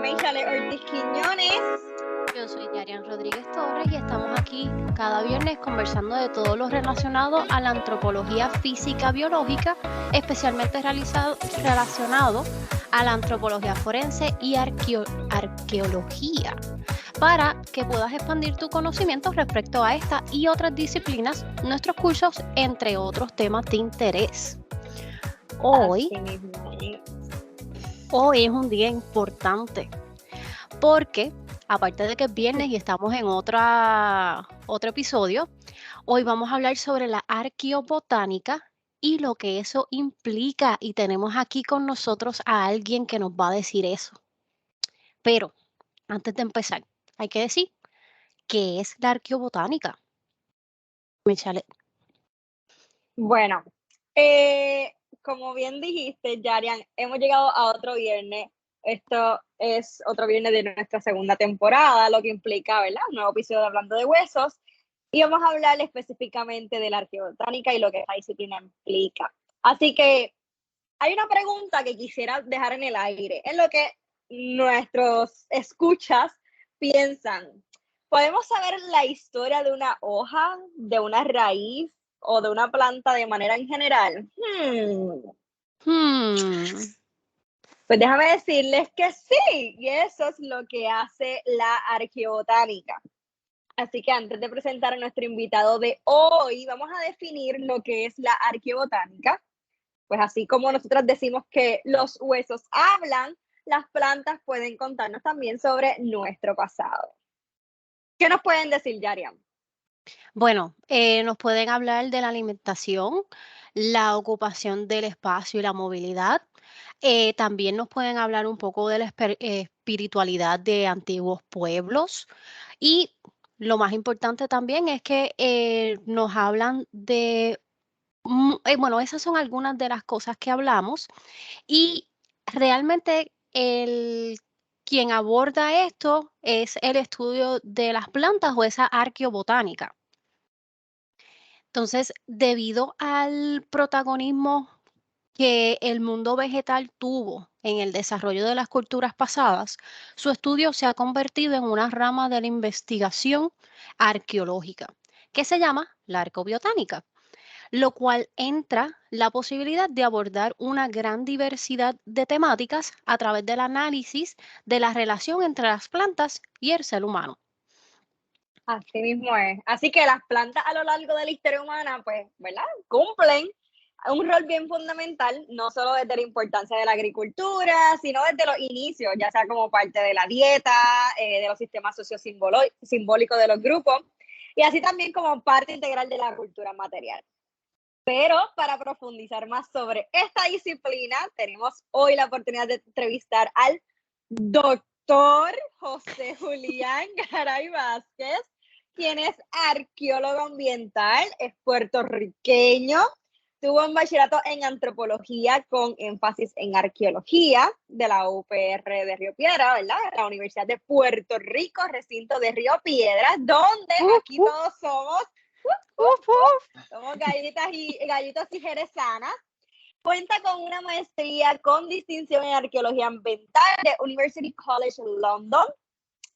Meishale Ortiz Quiñones. Yo soy Yarian Rodríguez Torres y estamos aquí cada viernes conversando de todo lo relacionado a la antropología física biológica, especialmente relacionado a la antropología forense y arqueología, para que puedas expandir tu conocimiento respecto a esta y otras disciplinas, nuestros cursos, entre otros temas de interés. Hoy es un día importante porque, aparte de que es viernes y estamos en otro episodio, hoy vamos a hablar sobre la arqueobotánica y lo que eso implica, y tenemos aquí con nosotros a alguien que nos va a decir eso. Pero, antes de empezar, hay que decir, ¿qué es la arqueobotánica? Michelle. Bueno, como bien dijiste, Yarian, hemos llegado a otro viernes. Esto es otro viernes de nuestra segunda temporada, lo que implica, ¿verdad? Un nuevo episodio de Hablando de Huesos. Y vamos a hablar específicamente de la arqueobotánica y lo que esta disciplina implica. Así que hay una pregunta que quisiera dejar en el aire, en lo que nuestros escuchas piensan. ¿Podemos saber la historia de una hoja, de una raíz o de una planta de manera en general? Pues déjame decirles que sí, y eso es lo que hace la arqueobotánica. Así que antes de presentar a nuestro invitado de hoy, vamos a definir lo que es la arqueobotánica. Pues así como nosotros decimos que los huesos hablan, las plantas pueden contarnos también sobre nuestro pasado. ¿Qué nos pueden decir, Yarian? Bueno, nos pueden hablar de la alimentación, la ocupación del espacio y la movilidad. También nos pueden hablar un poco de la espiritualidad de antiguos pueblos. Y lo más importante también es que nos hablan de, bueno, esas son algunas de las cosas que hablamos. Y realmente quien aborda esto es el estudio de las plantas o esa arqueobotánica. Entonces, debido al protagonismo que el mundo vegetal tuvo en el desarrollo de las culturas pasadas, su estudio se ha convertido en una rama de la investigación arqueológica, que se llama la arqueobiotánica, lo cual entra la posibilidad de abordar una gran diversidad de temáticas a través del análisis de la relación entre las plantas y el ser humano. Así mismo es. Así que las plantas a lo largo de la historia humana, pues, ¿verdad? Cumplen un rol bien fundamental, no solo desde la importancia de la agricultura, sino desde los inicios, ya sea como parte de la dieta, de los sistemas sociosimbólicos de los grupos, y así también como parte integral de la cultura material. Pero para profundizar más sobre esta disciplina, tenemos hoy la oportunidad de entrevistar al doctor José Julián Garay Vázquez, quien es arqueólogo ambiental, es puertorriqueño, tuvo un bachillerato en antropología con énfasis en arqueología de la UPR de Río Piedras, ¿verdad? La Universidad de Puerto Rico, recinto de Río Piedras, donde aquí todos somos gallitas y jerezanas. Cuenta con una maestría con distinción en arqueología ambiental de University College London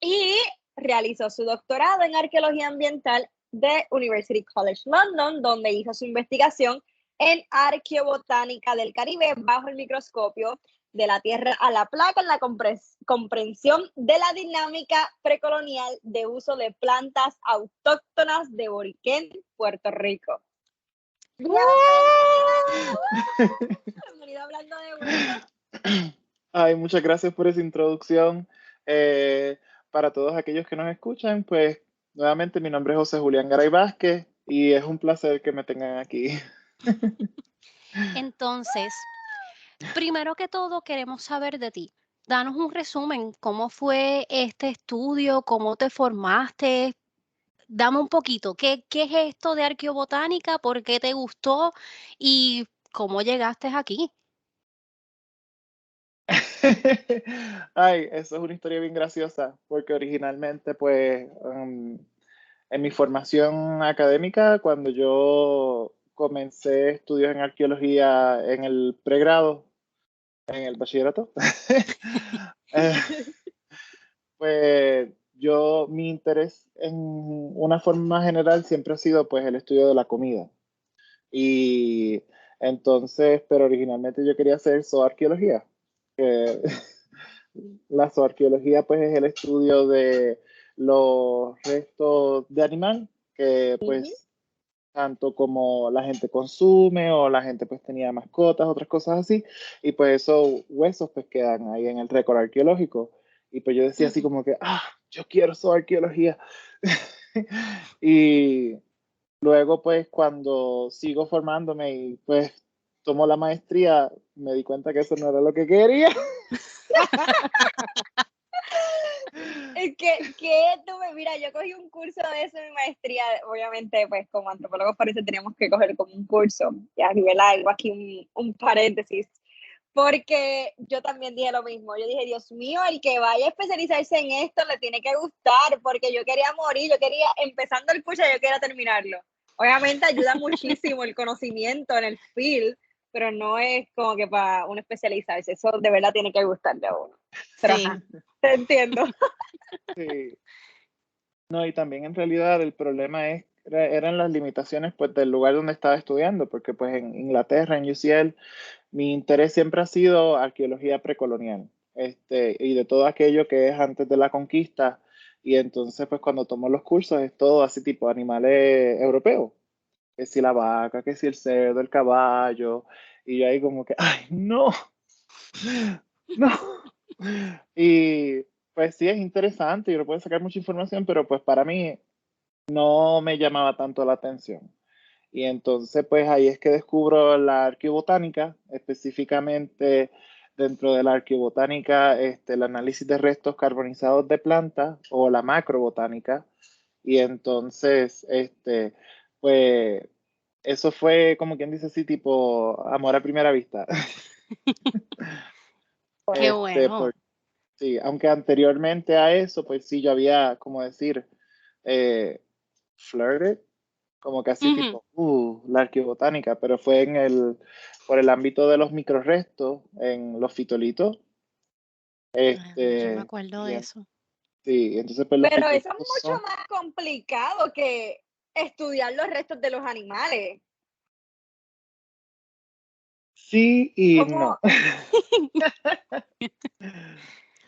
y realizó su doctorado en arqueología ambiental de University College London, donde hizo su investigación en arqueobotánica del Caribe bajo el microscopio de la tierra a la placa en la comprensión de la dinámica precolonial de uso de plantas autóctonas de Boriquén, Puerto Rico. Bienvenido a Hablando de Huesos. Ay, muchas gracias por esa introducción. Para todos aquellos que nos escuchan, pues nuevamente mi nombre es José Julián Garay Vázquez y es un placer que me tengan aquí. Entonces, primero que todo, queremos saber de ti. Danos un resumen, ¿cómo fue este estudio? ¿Cómo te formaste? Dame un poquito, ¿qué es esto de arqueobotánica? ¿Por qué te gustó? ¿Y cómo llegaste aquí? Ay, eso es una historia bien graciosa, porque originalmente, pues, en mi formación académica, cuando yo comencé estudios en arqueología en el pregrado, en el bachillerato, pues mi interés en una forma más general siempre ha sido pues el estudio de la comida. Y entonces, pero originalmente yo quería hacer zooarqueología. Que la zooarqueología pues es el estudio de los restos de animal que pues tanto como la gente consume o la gente pues tenía mascotas, otras cosas así, y pues esos huesos pues quedan ahí en el récord arqueológico. Y pues yo decía así como que, yo quiero zooarqueología. Y luego pues cuando sigo formándome y pues tomo la maestría, me di cuenta que eso no era lo que quería. Es mira, yo cogí un curso de eso en mi maestría, obviamente, pues como antropólogos parece teníamos que coger como un curso, y a nivel algo aquí un paréntesis, porque yo también dije lo mismo, yo dije, Dios mío, el que vaya a especializarse en esto le tiene que gustar, porque yo quería morir, yo quería, empezando el curso, yo quería terminarlo. Obviamente ayuda muchísimo el conocimiento en el field, pero no es como que para uno especializarse, eso de verdad tiene que gustarle a uno. Pero Sí. ajá, te entiendo. Sí. No, y también en realidad el problema eran las limitaciones pues del lugar donde estaba estudiando, porque pues en Inglaterra, en UCL, mi interés siempre ha sido arqueología precolonial, y de todo aquello que es antes de la conquista, y entonces pues cuando tomo los cursos es todo así tipo animales europeos, que si la vaca, que si el cerdo, el caballo, y yo ahí como que, ay, no, no. Y pues sí, es interesante y uno puede sacar mucha información, pero pues para mí no me llamaba tanto la atención. Y entonces pues ahí es que descubro la arqueobotánica, específicamente dentro de la arqueobotánica, el análisis de restos carbonizados de plantas o la macrobotánica. Y entonces, pues eso fue como quien dice así, tipo amor a primera vista. Qué bueno. Sí, aunque anteriormente a eso, pues sí, yo había, como decir, flirted, como que así Ujú. tipo, la arqueobotánica, pero fue por el ámbito de los microrestos, en los fitolitos. Yo me acuerdo Y de eso. sí, entonces pues los Pero eso es fitolitos mucho son, más complicado que estudiar los restos de los animales. sí y Como, no.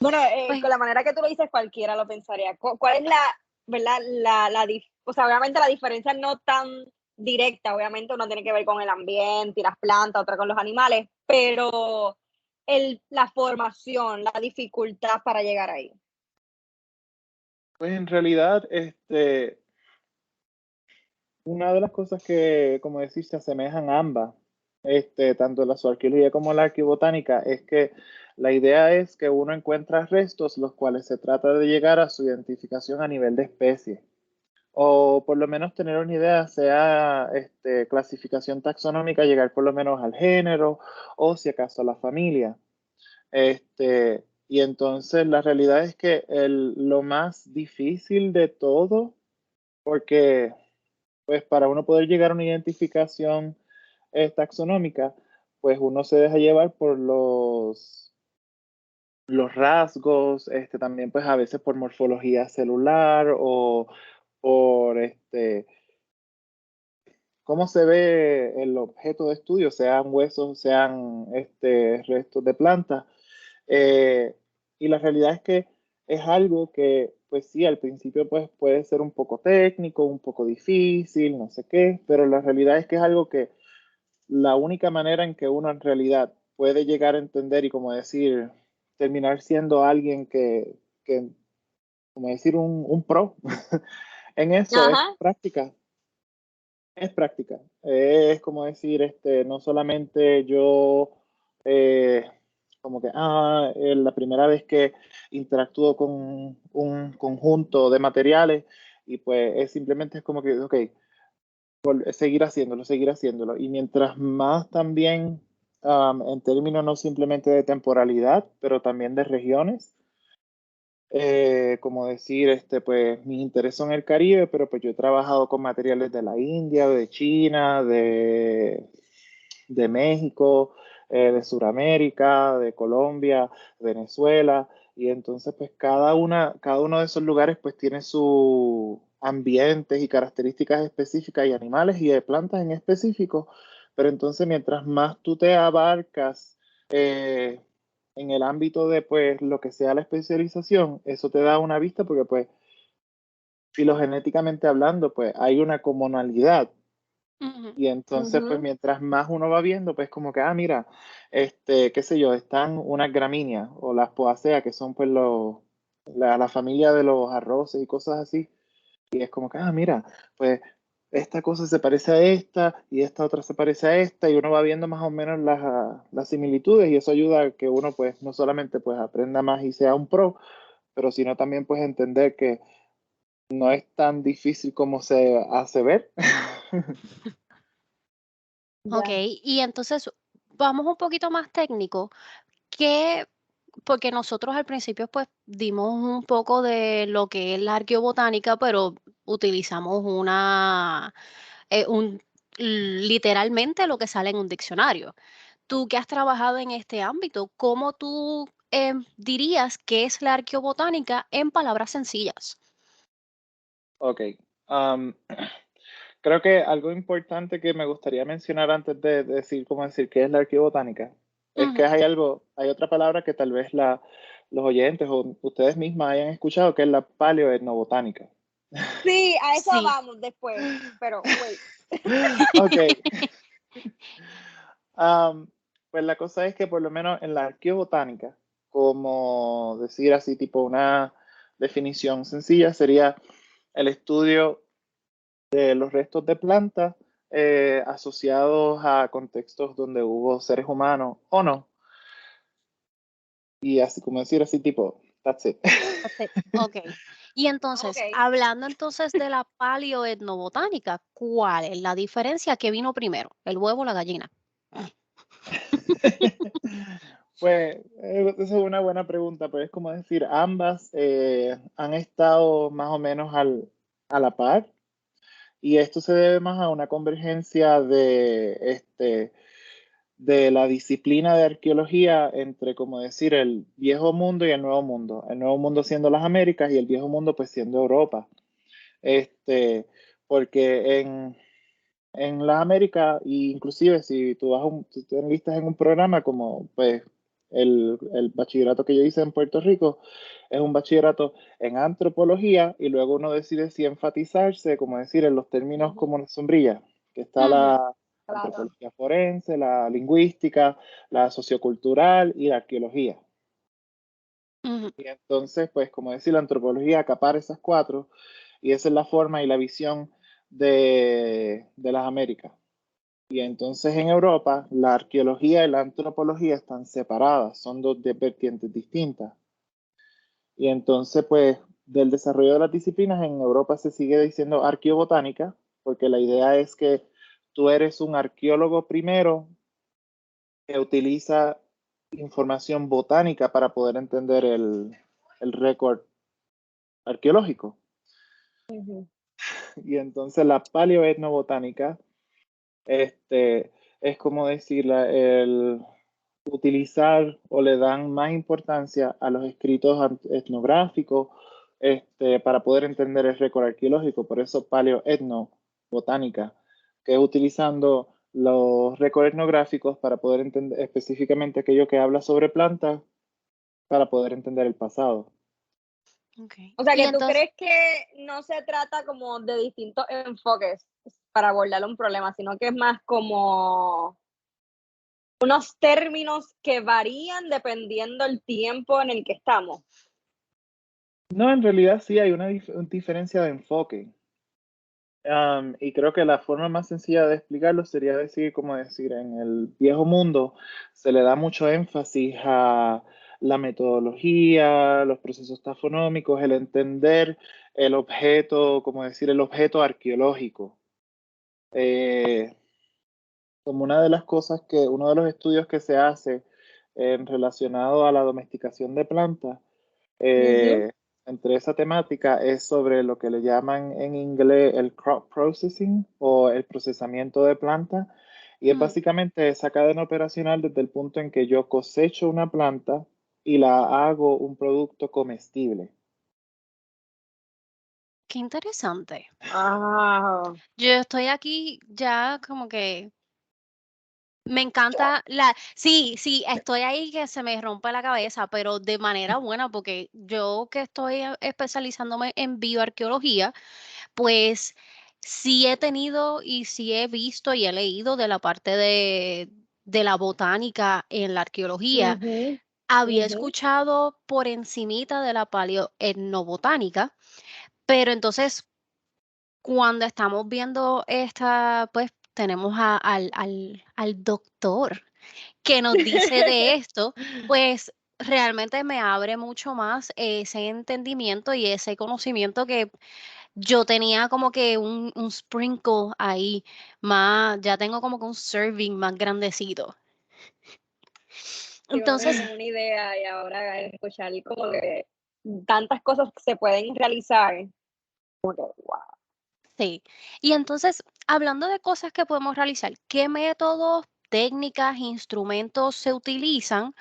bueno, Pues, con la manera que tú lo dices, cualquiera lo pensaría. ¿Cuál es la, verdad, o sea, obviamente la diferencia no tan directa, obviamente uno tiene que ver con el ambiente y las plantas, otra con los animales, pero la formación, la dificultad para llegar ahí. Pues en realidad, una de las cosas que, como decís, se asemejan ambas, tanto la zoología como la arqueobotánica, es que la idea es que uno encuentra restos los cuales se trata de llegar a su identificación a nivel de especie, o por lo menos tener una idea, sea clasificación taxonómica, llegar por lo menos al género, o si acaso a la familia. Y entonces la realidad es que lo más difícil de todo, porque pues para uno poder llegar a una identificación taxonómica, pues uno se deja llevar por los rasgos, también pues a veces por morfología celular o por cómo se ve el objeto de estudio, sean huesos, sean restos de plantas. Eh, y la realidad es que es algo que, pues sí, al principio pues puede ser un poco técnico, un poco difícil, no sé qué, pero la realidad es que es algo que la única manera en que uno en realidad puede llegar a entender y como decir, terminar siendo alguien que como decir, un pro en eso es Ajá. práctica. Es práctica. Es como decir, no solamente yo, eh, como que, la primera vez que interactúo con un conjunto de materiales y pues es simplemente es como que, ok, seguir haciéndolo, seguir haciéndolo. Y mientras más también, en términos no simplemente de temporalidad, pero también de regiones, como decir, pues mis intereses son el Caribe, pero pues yo he trabajado con materiales de la India, de China, de México, de Sudamérica, de Colombia, Venezuela, Y entonces pues cada uno de esos lugares pues tiene sus ambientes y características específicas y animales y de plantas en específico, pero entonces mientras más tú te abarcas en el ámbito de pues lo que sea la especialización, eso te da una vista porque pues filogenéticamente hablando pues hay una comunalidad. Ujú. Y entonces, pues mientras más uno va viendo, pues como que, mira, qué sé yo, están unas gramíneas o las poaceas, que son pues la familia de los arroces y cosas así. Y es como que, mira, pues esta cosa se parece a esta y esta otra se parece a esta y uno va viendo más o menos las similitudes y eso ayuda a que uno pues no solamente pues aprenda más y sea un pro, pero sino también pues entender que no es tan difícil como se hace ver. Ok, Ya. y entonces vamos un poquito más técnico. ¿Qué? Porque nosotros al principio pues dimos un poco de lo que es la arqueobotánica, pero utilizamos literalmente lo que sale en un diccionario. Tú que has trabajado en este ámbito, ¿cómo tú dirías que es la arqueobotánica en palabras sencillas? Ok. um, Creo que algo importante que me gustaría mencionar antes de decir cómo decir qué es la arqueobotánica es que Ujú. hay otra palabra que tal vez los oyentes o ustedes mismas hayan escuchado, que es la paleoetnobotánica. Sí, a eso Sí. vamos después, pero wait. Ok. Um, pues la cosa es que por lo menos en la arqueobotánica, como decir así, tipo una definición sencilla, sería el estudio de los restos de plantas asociados a contextos donde hubo seres humanos o no. Y así como decir así tipo, that's it. Ok. Y Ok. entonces, hablando entonces de la paleoetnobotánica, ¿cuál es la diferencia? ¿Qué vino primero? ¿El huevo o la gallina? Pues esa es una buena pregunta, pero es como decir, ambas han estado más o menos a la par y esto se debe más a una convergencia de la disciplina de arqueología entre, como decir, el viejo mundo y el nuevo mundo. El nuevo mundo siendo las Américas y el viejo mundo pues siendo Europa. Porque en las Américas, y inclusive si si tú enlistas en un programa como pues el bachillerato que yo hice en Puerto Rico, es un bachillerato en antropología y luego uno decide si enfatizarse, como decir, en los términos Ujú, como la sombrilla, que está Ujú, la claro. antropología forense, la lingüística, la sociocultural y la arqueología. ujú. Y entonces, pues como decir, la antropología acapara esas cuatro y esa es la forma y la visión de las Américas. Y entonces en Europa, la arqueología y la antropología están separadas, son dos vertientes distintas. Y entonces, pues, del desarrollo de las disciplinas en Europa se sigue diciendo arqueobotánica, porque la idea es que tú eres un arqueólogo primero que utiliza información botánica para poder entender el récord arqueológico. Ujú. Y entonces la paleoetnobotánica es como decir, el utilizar o le dan más importancia a los escritos etnográficos para poder entender el récord arqueológico. Por eso paleoetnobotánica, que es utilizando los récords etnográficos para poder entender específicamente aquello que habla sobre plantas para poder entender el pasado. Ok. O sea, Y que tú entonces, crees que no se trata como de distintos enfoques para abordar un problema, sino que es más como unos términos que varían dependiendo el tiempo en el que estamos. No, en realidad sí hay una diferencia de enfoque. Y creo que la forma más sencilla de explicarlo sería decir, como decir, en el viejo mundo se le da mucho énfasis a la metodología, los procesos tafonómicos, el entender el objeto, como decir, el objeto arqueológico. Eh, Como una de las cosas uno de los estudios que se hace relacionado a la domesticación de plantas, Ujú, eh, entre esa temática es sobre lo que le llaman en inglés el crop processing o el procesamiento de plantas. Y es ujú, básicamente esa cadena operacional desde el punto en que yo cosecho una planta, y la hago un producto comestible. Qué interesante. Ah, Yo estoy aquí ya como que me encanta la sí, sí, estoy ahí que se me rompe la cabeza, pero de manera buena, porque yo que estoy especializándome en bioarqueología, pues sí he tenido y sí he visto y he leído de la parte de la botánica en la arqueología. ujú, Había ujú. escuchado por encimita de la paleoetnobotánica, pero entonces cuando estamos viendo esta, pues tenemos al doctor que nos dice de esto, pues realmente me abre mucho más ese entendimiento y ese conocimiento que yo tenía como que un sprinkle ahí, más, ya tengo como que un serving más grandecito. Sí, más o Entonces, menos una idea y ahora escuchar como que tantas cosas que se pueden realizar. Como que, wow. sí. Y entonces, hablando de cosas que podemos realizar, ¿qué métodos, técnicas, instrumentos se utilizan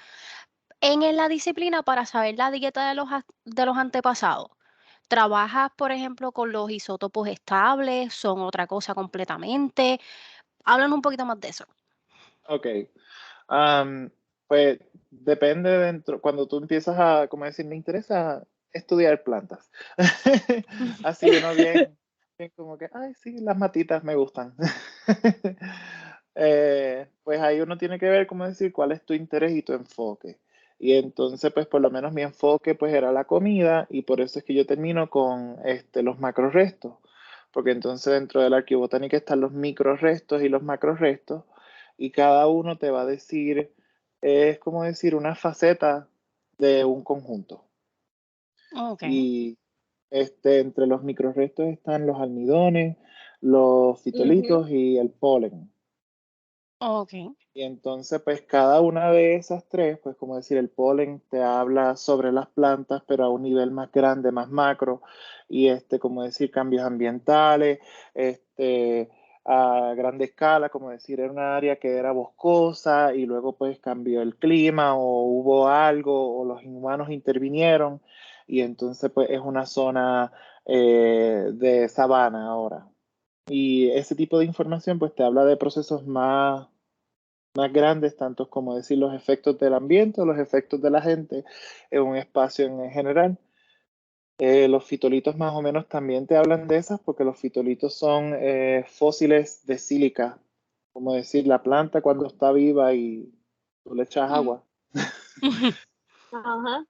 en la disciplina para saber la dieta de los antepasados? ¿Trabajas, por ejemplo, con los isótopos estables? ¿Son otra cosa completamente? Háblanos un poquito más de eso. Ok. Pues depende dentro, cuando tú empiezas a, como decir, me interesa estudiar plantas. Así uno bien, bien como que, ay, sí, las matitas me gustan. Pues ahí uno tiene que ver, como decir, cuál es tu interés y tu enfoque. Y entonces, pues por lo menos mi enfoque pues era la comida y por eso es que yo termino con los macrorestos. Porque entonces dentro de la arqueobotánica están los microrestos y los macrorestos y cada uno te va a decir, es como decir una faceta de un conjunto. Ok, Y entre los microrestos están los almidones, los Ujú. fitolitos y el polen. ok, Y entonces, pues cada una de esas tres, pues como decir, el polen te habla sobre las plantas, pero a un nivel más grande, más macro, y como decir, cambios ambientales, a grande escala, como decir, era una área que era boscosa y luego pues cambió el clima o hubo algo o los humanos intervinieron y entonces pues es una zona de sabana ahora. Y ese tipo de información pues te habla de procesos más grandes, tanto como decir los efectos del ambiente o los efectos de la gente en un espacio en general. Los fitolitos más o menos también te hablan de esas porque los fitolitos son fósiles de sílica, como decir la planta cuando está viva y tú le echas mm, agua. Ajá.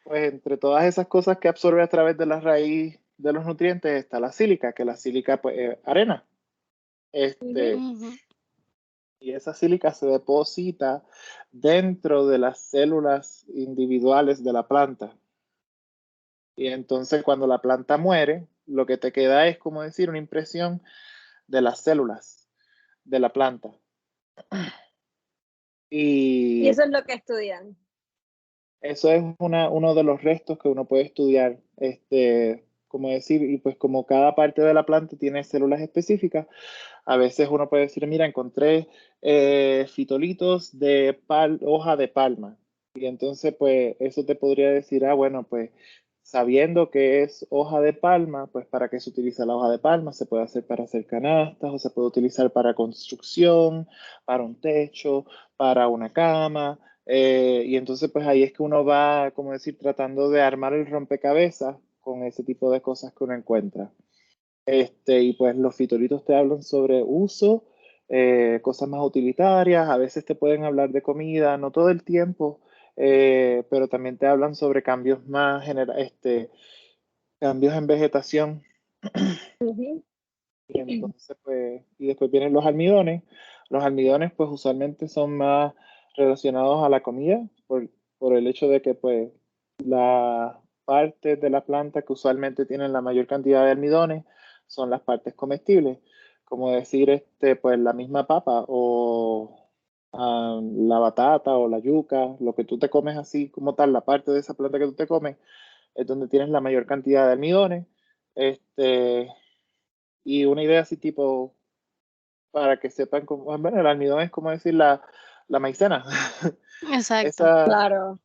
Pues entre todas esas cosas que absorbe a través de la raíz de los nutrientes está la sílica, que la sílica pues es arena. Ujú. Este, ujú. y esa sílica se deposita dentro de las células individuales de la planta. Y entonces cuando la planta muere, lo que te queda es, como decir, una impresión de las células de la planta. Y Y eso es lo que estudian. eso es uno de los restos que uno puede estudiar. Como decir, y pues como cada parte de la planta tiene células específicas, a veces uno puede decir, mira, encontré fitolitos de hoja de palma. Y entonces, pues, eso te podría decir, ah, bueno, pues, sabiendo que es hoja de palma, pues, ¿para qué se utiliza la hoja de palma? Se puede hacer para hacer canastas, o se puede utilizar para construcción, para un techo, para una cama. Y entonces, pues, ahí es que uno va, como decir, tratando de armar el rompecabezas con ese tipo de cosas que uno encuentra. Y pues los fitolitos te hablan sobre uso, cosas más utilitarias, a veces te pueden hablar de comida, no todo el tiempo, pero también te hablan sobre cambios cambios en vegetación. Ujú. Y entonces, pues, y después vienen los almidones. Los almidones, pues, usualmente son más relacionados a la comida, por el hecho de que, pues, las partes de la planta que usualmente tienen la mayor cantidad de almidones son las partes comestibles, como decir, pues, la misma papa o la batata o la yuca, lo que tú te comes así como tal, la parte de esa planta que tú te comes, es donde tienes la mayor cantidad de almidones. Este, y una idea así tipo, para que sepan cómo, bueno, el almidón es como decir la maicena. Exacto. Esa, Claro.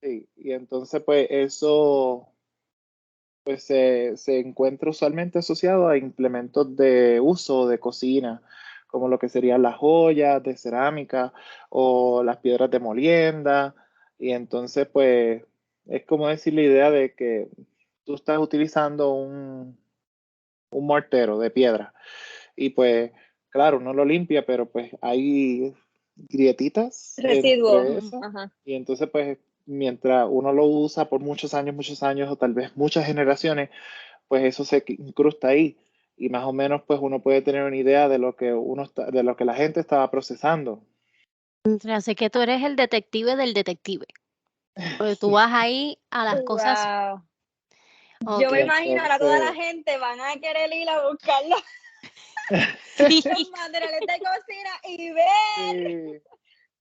Sí, y entonces pues eso pues se encuentra usualmente asociado a implementos de uso de cocina, como lo que serían las joyas de cerámica o las piedras de molienda. Y entonces pues es como decir la idea de que tú estás utilizando un mortero de piedra y pues claro, uno lo limpia, pero pues hay grietitas Residuos. entre eso. Ajá. Y entonces pues mientras uno lo usa por muchos años o tal vez muchas generaciones, pues eso se incrusta ahí. Y más o menos pues uno puede tener una idea de lo que de lo que la gente estaba procesando. Así que tú eres el detective del detective. Pues tú vas ahí a las cosas. Wow. Yo Ok. me Y imagino ahora toda la entonces, gente van a querer ir a buscar los, los Sí. materiales de cocina y ver. sí,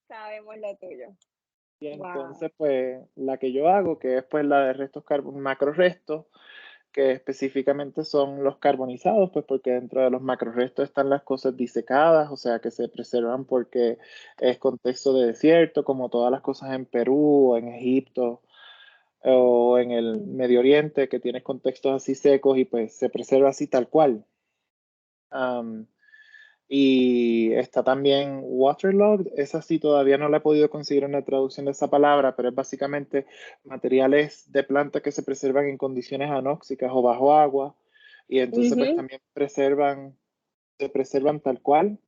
Sabemos lo tuyo. y Wow. entonces pues la que yo hago, que es pues la de macrorestos, que específicamente son los carbonizados, pues porque dentro de los macrorestos están las cosas disecadas, o sea que se preservan porque es contexto de desierto, como todas las cosas en Perú o en Egipto o en el Medio Oriente, que tienes contextos así secos y pues se preserva así tal cual. Um, y está también waterlogged, esa sí todavía no la he podido conseguir una traducción de esa palabra, pero es básicamente materiales de planta que se preservan en condiciones anóxicas o bajo agua, y entonces pues también se preservan tal cual.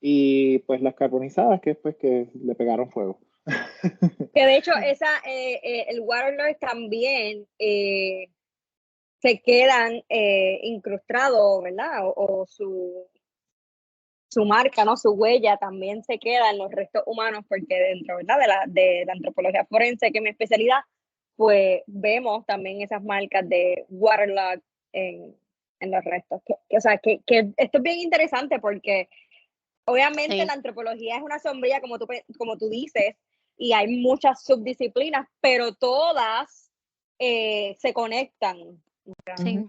Y pues las carbonizadas, que es pues que le pegaron fuego. Que de hecho el waterlord también se quedan incrustados, ¿verdad? O su marca, ¿no? Su huella también se queda en los restos humanos, porque dentro, ¿verdad? De la antropología forense, que es mi especialidad, pues vemos también esas marcas de waterlog en los restos. O sea, que esto es bien interesante porque obviamente Sí. la antropología es una sombría, como tú dices, y hay muchas subdisciplinas, pero todas se conectan. Sí,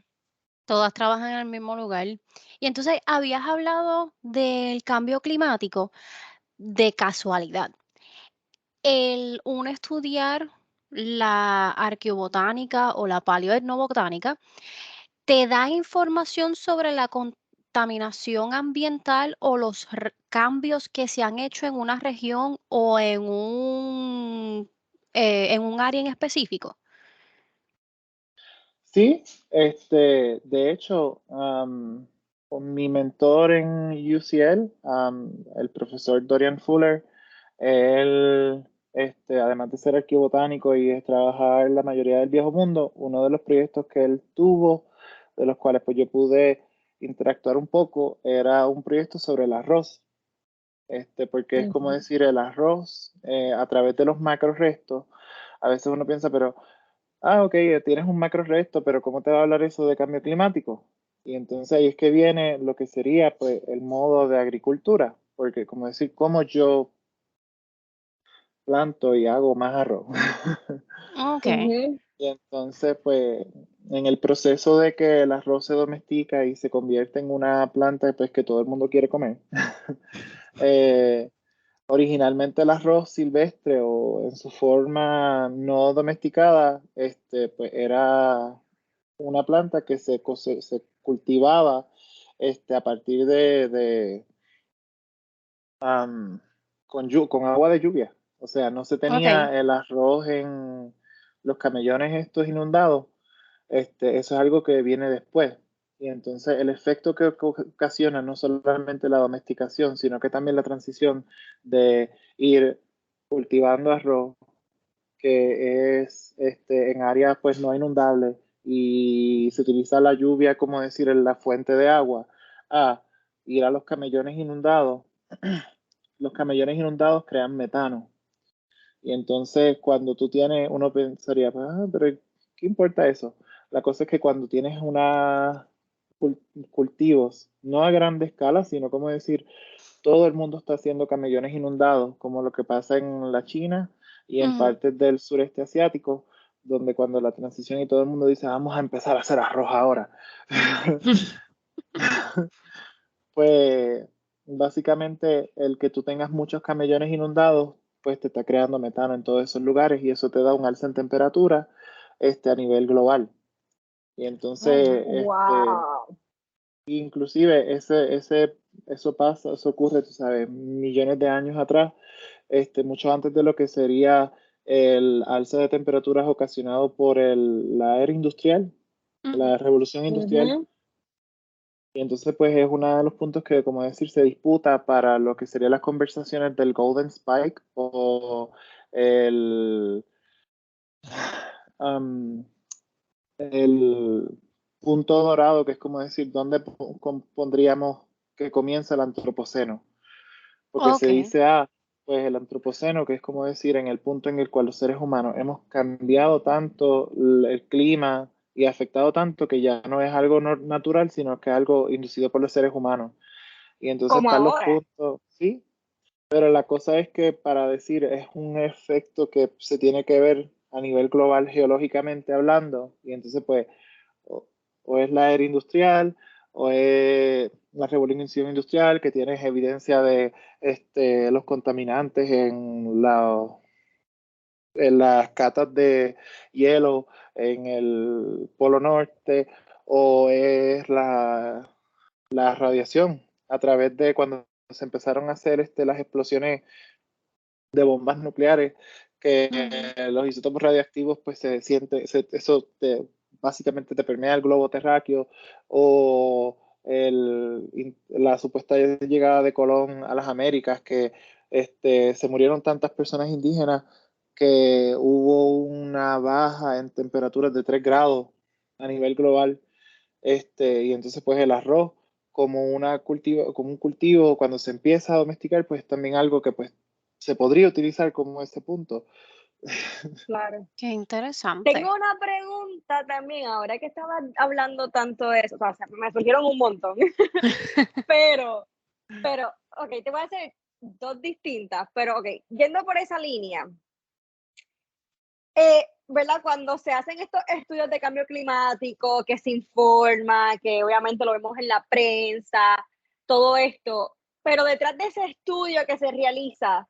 todas trabajan en el mismo lugar. Y entonces habías hablado del cambio climático de casualidad. El uno estudiar la arqueobotánica o la paleoetnobotánica te da información sobre la contaminación ambiental o los cambios que se han hecho en una región o en un área en específico. Sí, de hecho, con mi mentor en UCL, el profesor Dorian Fuller, él, además de ser arquivotánico y de trabajar la mayoría del viejo mundo, uno de los proyectos que él tuvo, de los cuales pues yo pude interactuar un poco, era un proyecto sobre el arroz, porque es como decir el arroz a través de los macros restos. A veces uno piensa, pero ok, tienes un macro resto, pero ¿cómo te va a hablar eso de cambio climático? Y entonces ahí es que viene lo que sería pues el modo de agricultura, porque como decir, cómo yo planto y hago más arroz. Ok, Y entonces pues en el proceso de que el arroz se domestica y se convierte en una planta pues que todo el mundo quiere comer, eh, originalmente el arroz silvestre o en su forma no domesticada, pues era una planta que se cultivaba a partir con agua de lluvia. O sea, no se ok. tenía el arroz en los camellones estos inundados. Eso es algo que viene después. Y entonces el efecto que ocasiona no solamente la domesticación, sino que también la transición de ir cultivando arroz que es en áreas pues no inundables y se utiliza la lluvia como decir en la fuente de agua a ir a los camellones inundados. Los camellones inundados crean metano y entonces cuando tú tienes, uno pensaría, pero ¿qué importa eso? La cosa es que cuando tienes cultivos, no a grande escala, sino como decir, todo el mundo está haciendo camellones inundados, como lo que pasa en la China y en Ujú. partes del sureste asiático, donde cuando la transición y todo el mundo dice, vamos a empezar a hacer arroz ahora. Pues básicamente el que tú tengas muchos camellones inundados pues te está creando metano en todos esos lugares y eso te da un alza en temperatura a nivel global. Y entonces, Wow. inclusive eso ocurre, tú sabes, millones de años atrás, mucho antes de lo que sería el alza de temperaturas ocasionado por la era industrial, la revolución industrial. Ujú. Y entonces, pues es uno de los puntos que, como decir, se disputa para lo que serían las conversaciones del Golden Spike o el, um, el punto dorado, que es como decir, ¿dónde pondríamos que comienza el antropoceno? Porque se Ok. dice, pues el antropoceno, que es como decir, en el punto en el cual los seres humanos hemos cambiado tanto el clima y afectado tanto que ya no es algo natural, sino que es algo inducido por los seres humanos. Y entonces Como están los ahora. puntos, ¿sí? Pero la cosa es que para decir es un efecto que se tiene que ver a nivel global geológicamente hablando, y entonces pues o, o es la era industrial o es la revolución industrial que tienes evidencia de los contaminantes en las catas de hielo en el Polo Norte, o es la radiación a través de cuando se empezaron a hacer las explosiones de bombas nucleares, que Ujú. los isótopos radiactivos, pues se siente, básicamente te permea el globo terráqueo, o la supuesta llegada de Colón a las Américas, que se murieron tantas personas indígenas que hubo una baja en temperaturas de 3 grados a nivel global, y entonces pues el arroz como un cultivo, cuando se empieza a domesticar, pues también algo que pues se podría utilizar como ese punto. Claro. Qué interesante. Tengo una pregunta también, ahora que estaba hablando tanto de eso, o sea, me surgieron un montón, pero, ok, te voy a hacer dos distintas, pero ok, yendo por esa línea, ¿verdad? Cuando se hacen estos estudios de cambio climático, que se informa, que obviamente lo vemos en la prensa, todo esto, pero detrás de ese estudio que se realiza,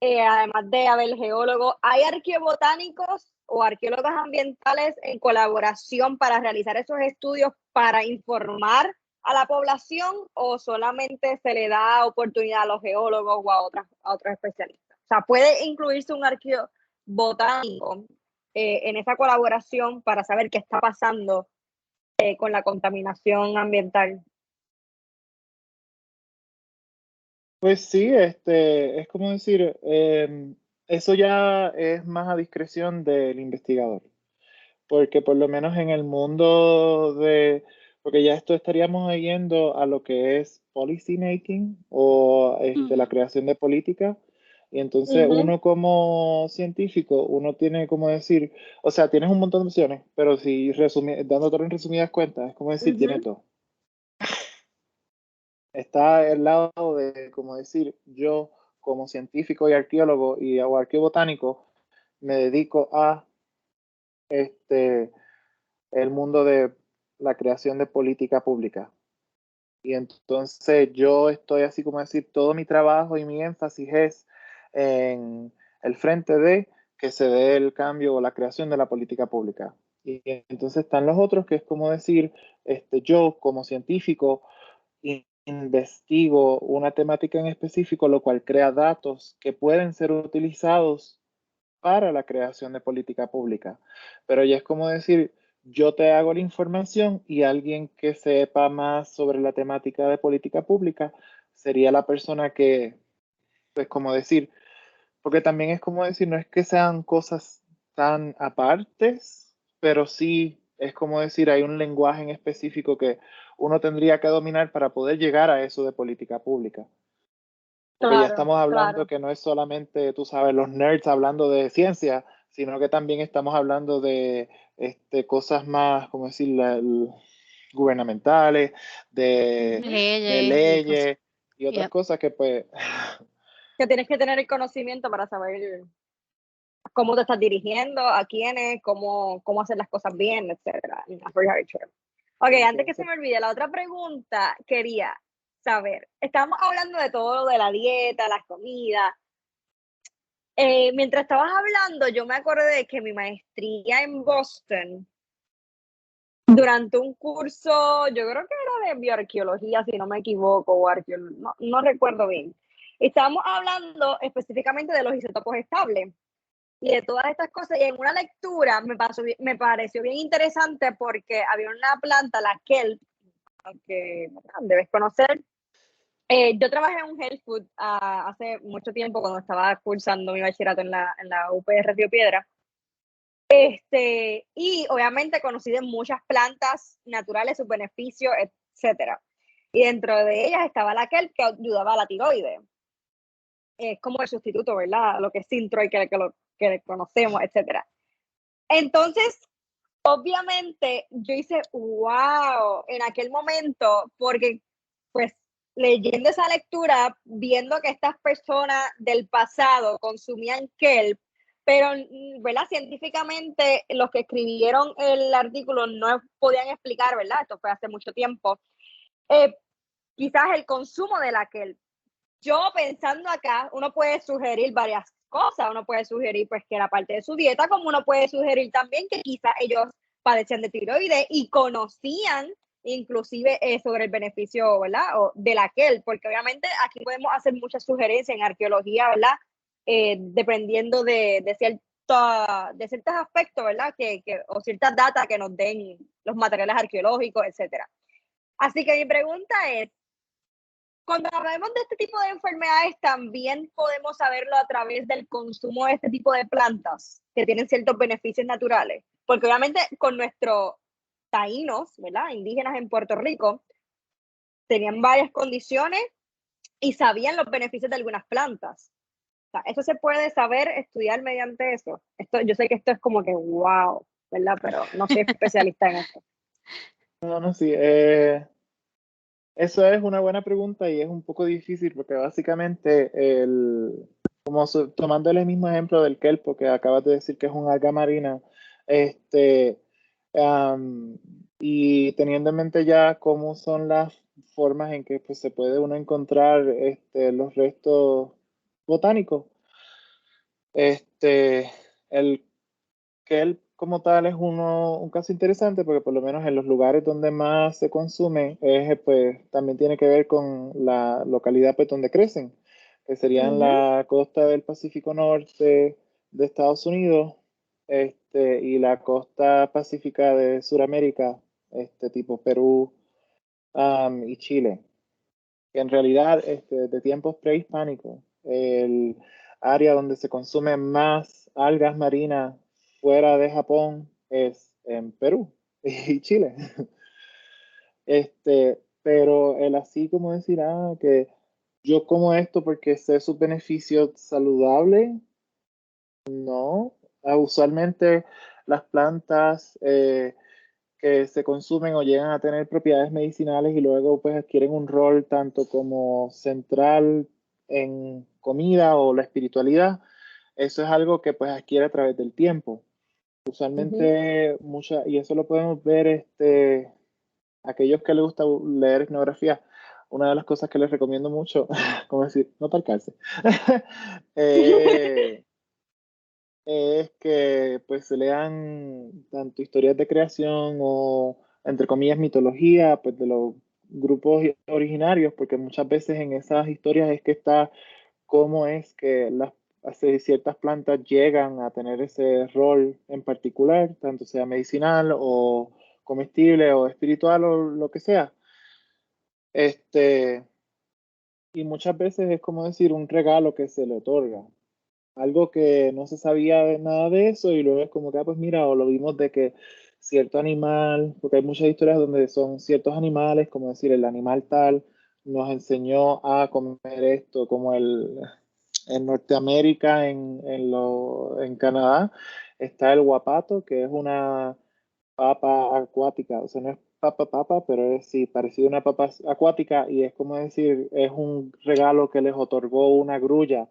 además de haber geólogos, ¿hay arqueobotánicos o arqueólogos ambientales en colaboración para realizar esos estudios para informar a la población o solamente se le da oportunidad a los geólogos o a otros especialistas? O sea, ¿puede incluirse un arqueobotánico en esa colaboración para saber qué está pasando con la contaminación ambiental? Pues sí, es como decir, eso ya es más a discreción del investigador, porque por lo menos en el mundo porque ya esto estaríamos yendo a lo que es policy making o la Ujú. creación de política, y entonces Ujú. uno como científico, uno tiene como decir, o sea, tienes un montón de opciones, pero si dándote en resumidas cuentas, es como decir, tiene Ujú. todo. Está al lado de, como decir, yo como científico y arqueólogo o arqueobotánico me dedico a el mundo de la creación de política pública. Y entonces yo estoy así como decir, todo mi trabajo y mi énfasis es en el frente de que se dé el cambio o la creación de la política pública. Y entonces están los otros, que es como decir, yo como científico investigo una temática en específico, lo cual crea datos que pueden ser utilizados para la creación de política pública. Pero ya es como decir, yo te hago la información y alguien que sepa más sobre la temática de política pública sería la persona que, pues como decir, porque también es como decir, no es que sean cosas tan apartes, pero sí es como decir, hay un lenguaje en específico que uno tendría que dominar para poder llegar a eso de política pública. Porque ya Claro, estamos hablando claro. que no es solamente, tú sabes, los nerds hablando de ciencia, sino que también estamos hablando de cosas más, como decir, gubernamentales, Ujú. de Leyes y cosas. leyes y otras Yep. cosas que pues, Que tienes que tener el conocimiento para saber cómo te estás dirigiendo, a quiénes, cómo hacer las cosas bien, etcétera. Ok, antes que se entonces, me olvide, la otra pregunta quería saber, estamos hablando de todo lo de la dieta, las comidas, mientras estabas hablando, yo me acordé de que mi maestría en Boston, durante un curso, yo creo que era de bioarqueología, si no me equivoco, o no recuerdo bien. Estábamos hablando específicamente de los isótopos estables y de todas estas cosas. Y en una lectura me pareció bien interesante porque había una planta, la kelp, que debes conocer. Yo trabajé en un health food hace mucho tiempo cuando estaba cursando mi bachillerato en la UPR Río Piedra. Y obviamente conocí de muchas plantas naturales, sus beneficios, etcétera. Y dentro de ellas estaba la kelp, que ayudaba a la tiroides. Es como el sustituto, ¿verdad? Lo que es Synthroid, que conocemos, etcétera. Entonces, obviamente, yo hice, wow, en aquel momento, porque pues leyendo esa lectura, viendo que estas personas del pasado consumían kelp, pero, ¿verdad? Científicamente, los que escribieron el artículo no podían explicar, ¿verdad? Esto fue hace mucho tiempo. Quizás el consumo de la kelp. Yo pensando acá, uno puede sugerir varias cosas. Uno puede sugerir pues que era parte de su dieta, como uno puede sugerir también que quizás ellos padecían de tiroides y conocían inclusive sobre el beneficio, ¿verdad? O de la kelp, porque obviamente aquí podemos hacer muchas sugerencias en arqueología, ¿verdad? Dependiendo de ciertos aspectos, ¿verdad? O ciertas datas que nos den los materiales arqueológicos, etcétera. Así que mi pregunta es, cuando hablamos de este tipo de enfermedades, también podemos saberlo a través del consumo de este tipo de plantas que tienen ciertos beneficios naturales. Porque obviamente con nuestros taínos, ¿verdad? Indígenas en Puerto Rico, tenían varias condiciones y sabían los beneficios de algunas plantas. O sea, eso se puede saber, estudiar mediante eso. Yo sé que esto es como que wow, ¿verdad? Pero no soy especialista en esto. No, sí. Eso es una buena pregunta y es un poco difícil porque básicamente, tomando el mismo ejemplo del kelp, porque acabas de decir que es un alga marina, y teniendo en mente ya cómo son las formas en que pues, se puede uno encontrar los restos botánicos, el kelp como tal es un caso interesante porque por lo menos en los lugares donde más se consume, pues, también tiene que ver con la localidad pues, donde crecen, que sería en la costa del Pacífico Norte de Estados Unidos, y la costa pacífica de Sudamérica, tipo Perú, y Chile. Que en realidad, de tiempos prehispánicos, el área donde se consumen más algas marinas fuera de Japón es en Perú y Chile. Pero el así como decir, que yo como esto porque sé sus beneficios saludables, no. Usualmente las plantas que se consumen o llegan a tener propiedades medicinales y luego pues adquieren un rol tanto como central en comida o la espiritualidad, eso es algo que pues adquiere a través del tiempo. Usualmente y eso lo podemos ver, aquellos que les gusta leer etnografía, una de las cosas que les recomiendo mucho, como decir, no talcarse, es que pues se lean tanto historias de creación o, entre comillas, mitología, pues de los grupos originarios, porque muchas veces en esas historias es que está cómo es que ciertas plantas llegan a tener ese rol en particular, tanto sea medicinal o comestible o espiritual o lo que sea. Y muchas veces es como decir un regalo que se le otorga. Algo que no se sabía de nada de eso y luego es como que, pues mira, o lo vimos de que cierto animal, porque hay muchas historias donde son ciertos animales, como decir, el animal tal nos enseñó a comer esto, como en Norteamérica, en Canadá, está el guapato, que es una papa acuática, o sea, no es papa, pero es sí, parecido a una papa acuática y es como decir, es un regalo que les otorgó una grulla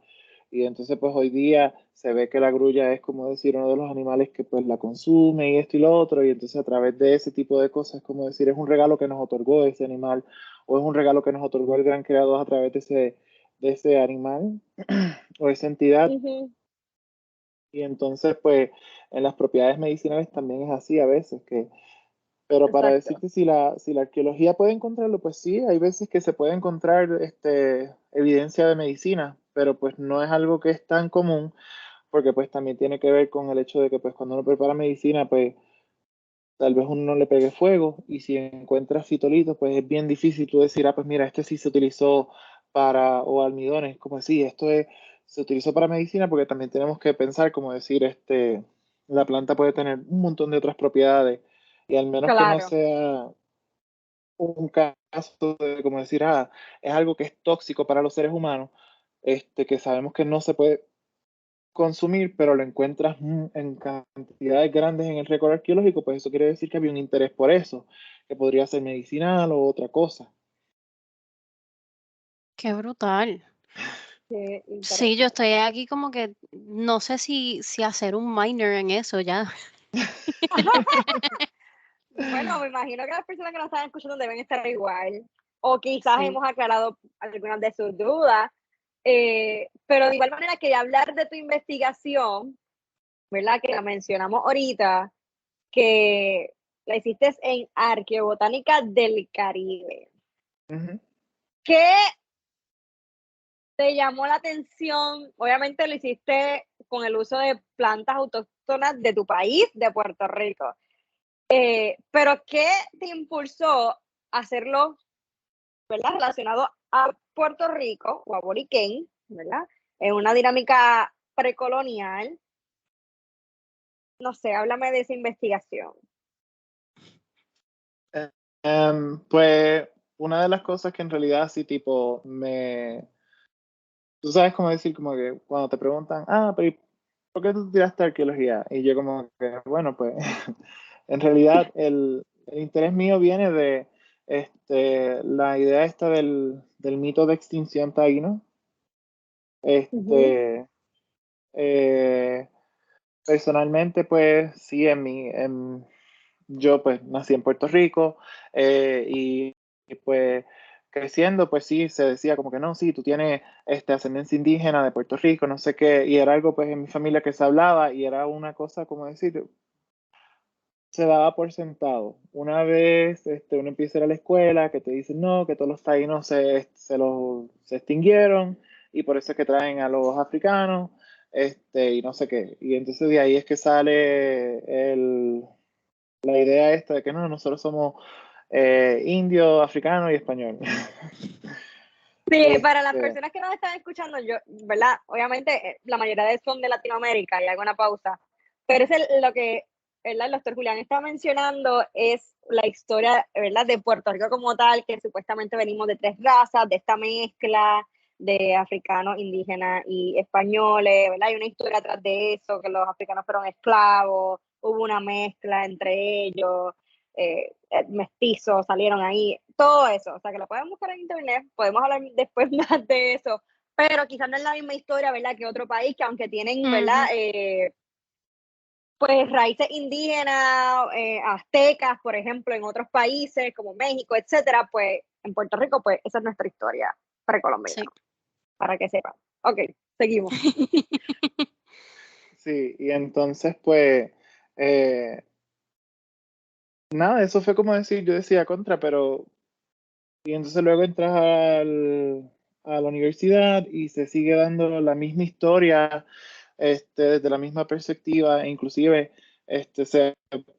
y entonces pues hoy día se ve que la grulla es como decir uno de los animales que pues la consume y esto y lo otro y entonces a través de ese tipo de cosas como decir es un regalo que nos otorgó ese animal o es un regalo que nos otorgó el gran creador a través de ese animal o esa entidad. Y entonces, pues, en las propiedades medicinales también es así a veces, pero para Exacto. decirte si la arqueología puede encontrarlo, pues sí, hay veces que se puede encontrar evidencia de medicina, pero pues no es algo que es tan común, porque pues también tiene que ver con el hecho de que pues cuando uno prepara medicina, pues tal vez uno no le pegue fuego, y si encuentras fitolitos, pues es bien difícil tú decir, pues mira, este sí se utilizó o almidones, como decir, se utilizó para medicina, porque también tenemos que pensar, como decir, la planta puede tener un montón de otras propiedades, y al menos que no Claro. sea un caso de, como decir, es algo que es tóxico para los seres humanos, que sabemos que no se puede consumir, pero lo encuentras en cantidades grandes en el récord arqueológico, pues eso quiere decir que había un interés por eso, que podría ser medicinal o otra cosa. Qué brutal. Qué Sí, yo interesante. estoy aquí como que no sé si hacer un minor en eso ya. Bueno, me imagino que las personas que nos están escuchando deben estar igual, o quizás Sí. hemos aclarado algunas de sus dudas, pero de igual manera quería hablar de tu investigación, ¿verdad? Que la mencionamos ahorita, que la hiciste en Arqueobotánica del Caribe. Ujú. ¿Qué te llamó la atención? Obviamente lo hiciste con el uso de plantas autóctonas de tu país, de Puerto Rico. Pero ¿qué te impulsó a hacerlo, ¿verdad? Relacionado a Puerto Rico o a Boriquén, ¿verdad? En una dinámica precolonial. No sé, háblame de esa investigación. Pues una de las cosas que en realidad sí, tipo, tú sabes cómo decir, como que cuando te preguntan, pero ¿y ¿por qué tú tiraste arqueología? Y yo como que, bueno, pues, en realidad el interés mío viene de la idea esta del mito de extinción taíno. Ujú. Este, eh, Personalmente, pues sí, yo pues nací en Puerto Rico, pues creciendo, pues sí, se decía como que no, sí, tú tienes ascendencia indígena de Puerto Rico, no sé qué, y era algo pues en mi familia que se hablaba, y era una cosa, como decir, se daba por sentado. Una vez uno empieza a ir a la escuela, que te dicen no, que todos los taínos se extinguieron, y por eso es que traen a los africanos, y no sé qué. Y entonces de ahí es que sale la idea esta de que no, nosotros somos indio, africano y español. Sí, para las Este, personas que nos están escuchando, yo, ¿verdad? Obviamente, la mayoría de son de Latinoamérica, y hago una pausa, pero lo que, ¿verdad? El doctor Julián está mencionando es la historia, ¿verdad? De Puerto Rico como tal, que supuestamente venimos de 3 razas, de esta mezcla de africanos, indígenas y españoles, ¿verdad? Hay una historia atrás de eso, que los africanos fueron esclavos, hubo una mezcla entre ellos, mestizos salieron ahí, todo eso, o sea que lo pueden buscar en internet, podemos hablar después más de eso, pero quizás no es la misma historia, ¿verdad? Que otro país, que aunque tienen, ¿verdad? Ujú. Pues raíces indígenas, aztecas, por ejemplo, en otros países como México, etcétera, pues en Puerto Rico, pues esa es nuestra historia precolombina, Sí. para que sepan. Ok, seguimos. sí, y entonces pues eh, nada, eso fue como decir, yo decía contra, pero y entonces luego entras a la universidad y se sigue dando la misma historia, desde la misma perspectiva, e inclusive se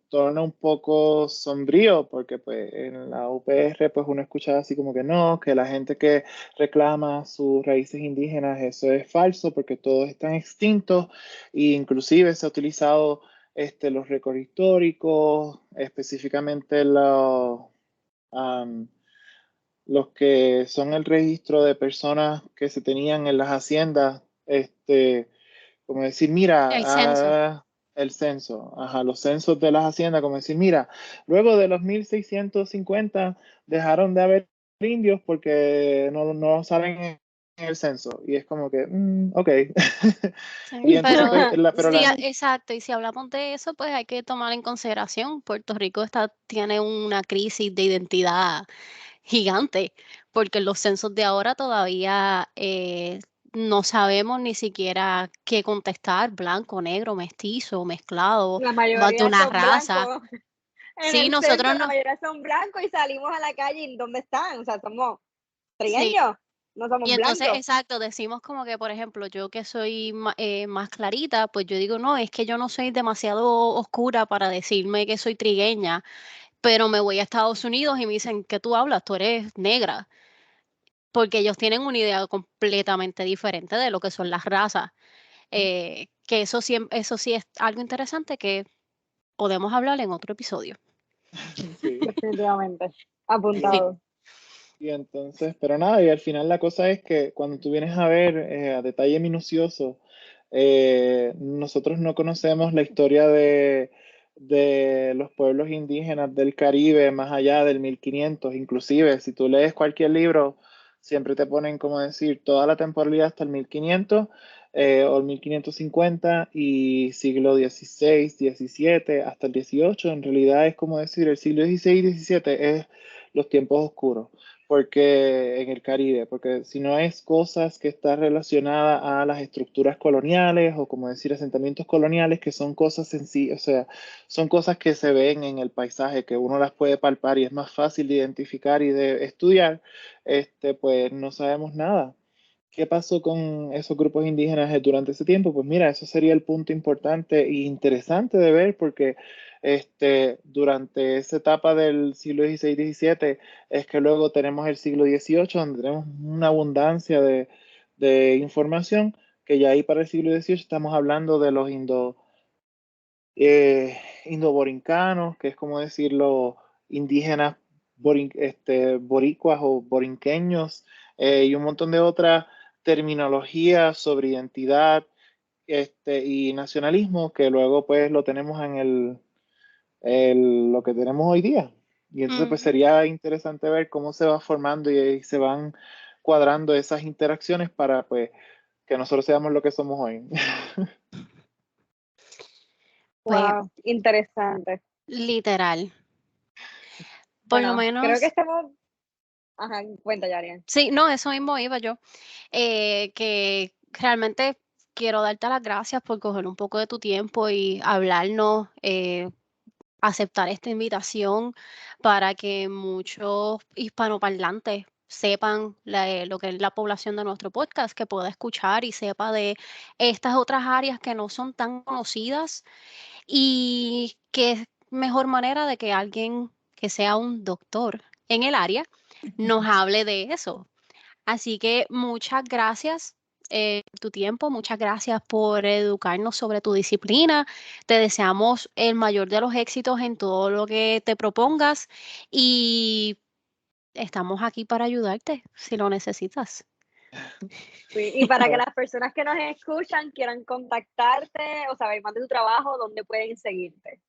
torna un poco sombrío, porque pues en la UPR pues uno escucha así como que no, que la gente que reclama sus raíces indígenas, eso es falso, porque todos están extintos, e inclusive se ha utilizado los récords históricos, específicamente los que son el registro de personas que se tenían en las haciendas, como decir, mira, El censo. el censo, los censos de las haciendas, como decir, mira, luego de los 1650 dejaron de haber indios porque no salen en el censo, y es como que, ok. Sí, Y entonces, pero pues, pero sí, exacto, y si hablamos de eso, pues hay que tomar en consideración, Puerto Rico tiene una crisis de identidad gigante, porque los censos de ahora todavía no sabemos ni siquiera qué contestar, blanco, negro, mestizo, mezclado, La más de mayoría una son raza. blancos. En Sí, el censo nosotros la no, mayoría son blancos y salimos a la calle y ¿dónde están? O sea, somos sí. trigueños, no somos Y entonces, blancos. exacto, decimos como que, por ejemplo, yo que soy más clarita, pues yo digo, no, es que yo no soy demasiado oscura para decirme que soy trigueña, pero me voy a Estados Unidos y me dicen, ¿qué tú hablas? Tú eres negra, porque ellos tienen una idea completamente diferente de lo que son las razas. Que eso sí es algo interesante que podemos hablar en otro episodio. Sí. Definitivamente. Sí. Apuntado. Y entonces, pero nada, y al final la cosa es que cuando tú vienes a ver a detalle minucioso, nosotros no conocemos la historia de los pueblos indígenas del Caribe más allá del 1500. Inclusive, si tú lees cualquier libro, siempre te ponen como decir toda la temporalidad hasta el 1500 o el 1550 y siglo XVI, XVII hasta el XVIII. En realidad es como decir el siglo XVI y XVII es los tiempos oscuros porque en el Caribe, porque si no es cosas que están relacionadas a las estructuras coloniales o como decir asentamientos coloniales, que son cosas en sí, o sea, son cosas que se ven en el paisaje, que uno las puede palpar y es más fácil de identificar y de estudiar, pues no sabemos nada. ¿Qué pasó con esos grupos indígenas durante ese tiempo? Pues mira, eso sería el punto importante e interesante de ver porque durante esa etapa del siglo XVI-XVII es que luego tenemos el siglo XVIII donde tenemos una abundancia de información que ya ahí para el siglo XVIII estamos hablando de los indoborincanos, que es como decirlo, indígenas boricuas o borinqueños y un montón de otras terminologías sobre identidad y nacionalismo que luego pues lo tenemos en lo que tenemos hoy día. Y entonces pues Ujú. sería interesante ver cómo se va formando y se van cuadrando esas interacciones para pues que nosotros seamos lo que somos hoy. Pues Wow, interesante. literal. Por lo Bueno, creo que menos, estamos. Ajá, cuenta, Yarian. sí, no, eso mismo iba yo. Que realmente quiero darte las gracias por coger un poco de tu tiempo y hablarnos, aceptar esta invitación para que muchos hispanoparlantes sepan lo que es la población de nuestro podcast, que pueda escuchar y sepa de estas otras áreas que no son tan conocidas y que es mejor manera de que alguien que sea un doctor en el área nos hable de eso. Así que muchas gracias por tu tiempo, muchas gracias por educarnos sobre tu disciplina. Te deseamos el mayor de los éxitos en todo lo que te propongas y estamos aquí para ayudarte si lo necesitas. Sí, y para que las personas que nos escuchan quieran contactarte o saber más de tu trabajo, ¿dónde pueden seguirte?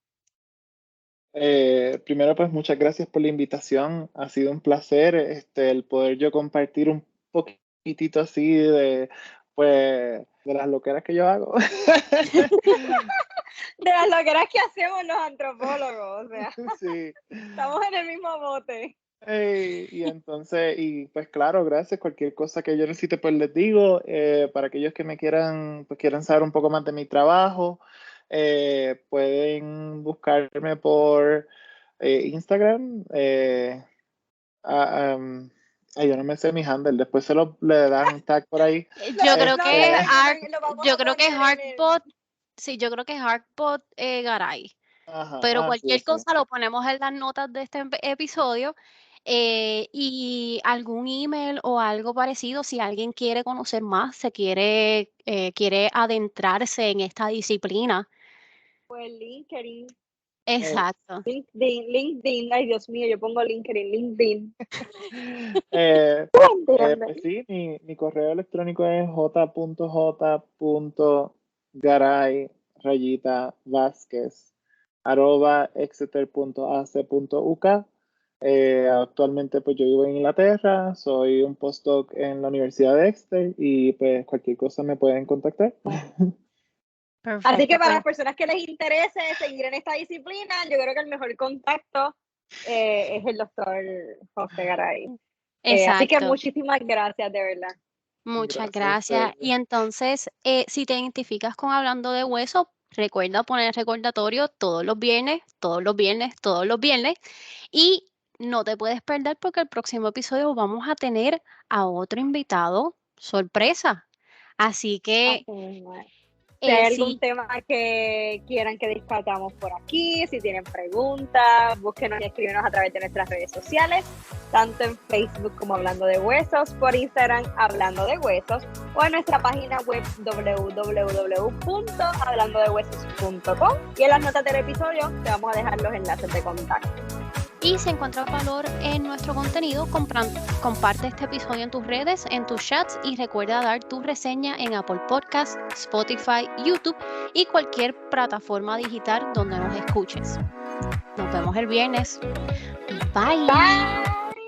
Primero, pues muchas gracias por la invitación. Ha sido un placer el poder yo compartir un poquitito así de las loqueras que yo hago. De las loqueras que hacemos los antropólogos, o sea, Sí. estamos en el mismo bote. Y entonces, y pues claro, gracias. Cualquier cosa que yo necesite, pues les digo. Para aquellos que me quieran, pues quieran saber un poco más de mi trabajo, pueden buscarme por Instagram. Yo no me sé mi handle, después le dan tag por ahí. Yo No, creo no que te Este, preocupes, lo vamos yo a creo que poner en Heartbot, el. sí, yo creo que Heartbot Garay. ajá, Pero sí, cualquier ese. cosa lo ponemos en las notas de este episodio y algún email o algo parecido si alguien quiere conocer más, quiere adentrarse en esta disciplina. Pues LinkedIn, Eh, Exacto. LinkedIn, ay Dios mío, yo pongo LinkedIn, LinkedIn. eh, ¿Entiendes? pues sí, mi correo electrónico es j.j.garay Vázquez @exeter.ac.uk. Actualmente pues yo vivo en Inglaterra, soy un postdoc en la Universidad de Exeter y pues cualquier cosa me pueden contactar. Así que Perfecto, para pues las personas que les interese seguir en esta disciplina, yo creo que el mejor contacto es el doctor José Garay. Así que exacto. muchísimas gracias, de verdad. Muchas Gracias, gracias. Y Sergio. entonces, si te identificas con Hablando de Hueso, recuerda poner recordatorio todos los viernes, todos los viernes, todos los viernes. Y no te puedes perder porque el próximo episodio vamos a tener a otro invitado sorpresa. Así que, Así mismo es. Si hay algún sí, tema que quieran que discutamos por aquí, si tienen preguntas, búsquenos y escríbenos a través de nuestras redes sociales, tanto en Facebook como Hablando de Huesos, por Instagram Hablando de Huesos, o en nuestra página web www.hablandodehuesos.com, y en las notas del episodio te vamos a dejar los enlaces de contacto. y si encuentras valor en nuestro contenido, comparte este episodio en tus redes, en tus chats y recuerda dar tu reseña en Apple Podcasts, Spotify, YouTube y cualquier plataforma digital donde nos escuches. Nos vemos el viernes. Bye. Bye.